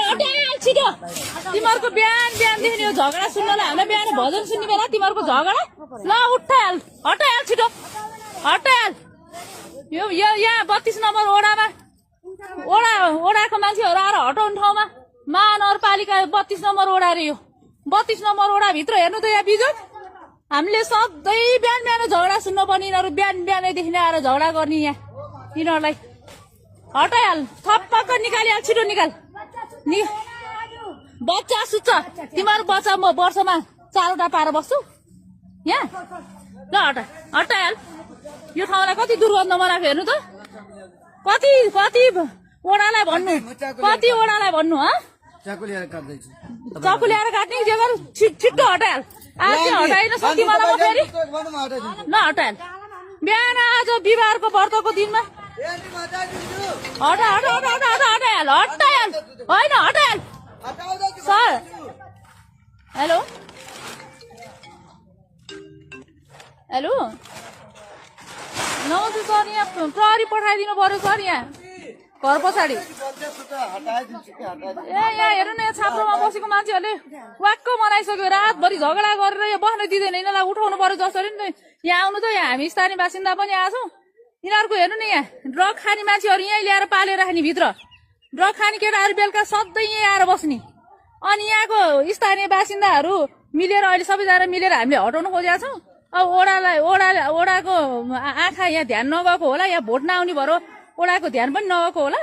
हटाइहाल छिटो तिमीहरूको बिहानदेखि यो झगडा सुन्नलाई हामीलाई बिहान भजन सुन्ने बेला तिमीहरूको झगडा ल हटाइहाल छिटो हटाइहाल यो यहाँ 32 नम्बर ओडाको मान्छेहरू आएर हटाउने ठाउँमा महानगरपालिका 32 नम्बर ओडा रे यो 32 नम्बर ओडाभित्र हेर्नु त यहाँ बिजोग हामीले सधैँ बिहान झगडा सुन्न पर्ने यिनीहरू बिहानैदेखि आएर झगडा गर्ने यहाँ यिनीहरूलाई हटाइहाल थप्पक्क निकालिहाल छिटो निकाल बच्चा सुत्छ तिमीहरू बच्चा म वर्षमा 4वटा पाएर बस्छु यहाँ ल हटाइहाल यो ठाउँलाई कति दुर्गन्ध बनाएको हेर्नु त कति ओडालाई भन्नु चाकु ल्याएर काट्ने जे गर्नु छिट्टो हटाइहाल आज हटाइन सक्ति मलाई फेरि ल हटाइहाल बिहान आज बिहिबारको व्रतको दिनमा हटाइहाल होइन हटाइहाल सर हेलो नमस्ते सर यहाँ प्रहरी पठाइदिनु पर्यो सर यहाँ घर पछाडि यहाँ हेर्नु न यहाँ छाप्रोमा बसेको मान्छेहरूले वाक्क बनाइसक्यो रातभरि झगडा गरेर यहाँ बस्न दिँदैन यिनीहरूलाई उठाउनु पर्यो जसरी नि यहाँ आउनु त यहाँ हामी स्थानीय बासिन्दा पनि आएको छौँ यिनीहरूको हेर्नु न यहाँ ड्रग खाने मान्छेहरू यहीँ ल्याएर पालेर राख्ने भित्र ड्रग खाने केटाहरू बेलुका सधैँ यहीँ आएर बस्ने अनि यहाँको स्थानीय बासिन्दाहरू मिलेर अहिले सबैजना मिलेर हामीले हटाउनु खोजेका छौँ अब ओडाको आँखा यहाँ ध्यान नगएको होला यहाँ भोट नआउने भएर ओडाको ध्यान पनि नगएको होला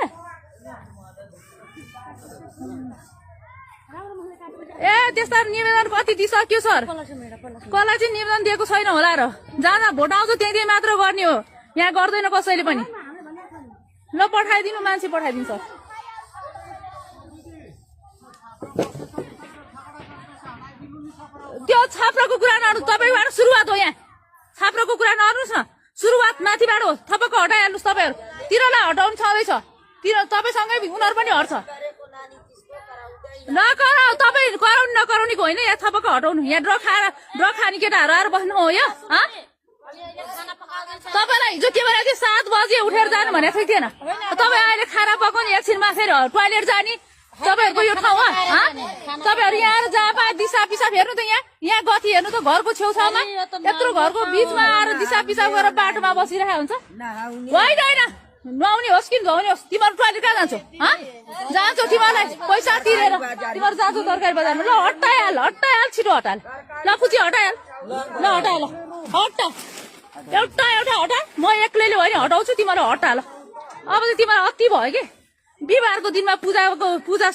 ए त्यस्ता निवेदन कति दिइसक्यो सर कसलाई चाहिँ निवेदन दिएको छैन होला र जहाँ भोट आउँछ त्यही मात्र गर्ने हो यहाँ गर्दैन कसैले पनि ल पठाइदिनु मान्छे पठाइदिनु सर त्यो छाप्रोको कुरा नगर्नु तपाईँबाट सुरुवात हो यहाँ छाप्रोको कुरा नगर्नुहोस् न सुरुवात माथिबाट हो थपक्क हटाइहाल्नुहोस् तपाईँहरू तिनीहरूलाई हटाउनु छँदैछ तपाईँसँगै उनीहरू पनि हट्छ नकराउ तपाईँ कराउनु नकराउनेको होइन यहाँ थपक्क हटाउनु यहाँ ड्रग खाने केटाहरू आएर बस्नु हो यो तपाईँलाई हिजो के भनेको थियो 7 बजे उठेर जानु भनेको थियो थिएन तपाईँ अहिले खाना पकाउने एकछिनमा फेरि टोइलेट जाने तपाईँहरूको यो ठाउँ हो तपाईँहरू यहाँ आएर जहाँ पाए दिसा पिसाब हेर्नु त यहाँ गति हेर्नु त घरको छेउछाउमा यत्रो घरको बिचमा आएर दिसा पिसाब गरेर बाटोमा बसिरहेको हुन्छ होइन नुहाउने होस् कि धुवाउने होस् तिमीहरू टोइलेट कहाँ जान्छौ जान्छौ तिमीहरूलाई पैसा तिरेर तिमीहरू जान्छौ तरकारी बजारमा ल हटाइहाल छिटो हटाइहाल ल खुची हटाइहाल ल हटाइहाल हटा एउटा हटा म एक्लैले होइन हटाउँछु तिमीहरू हटाइहाल अब चाहिँ तिमीलाई अति भयो कि बिहिबारको दिनमा पूजा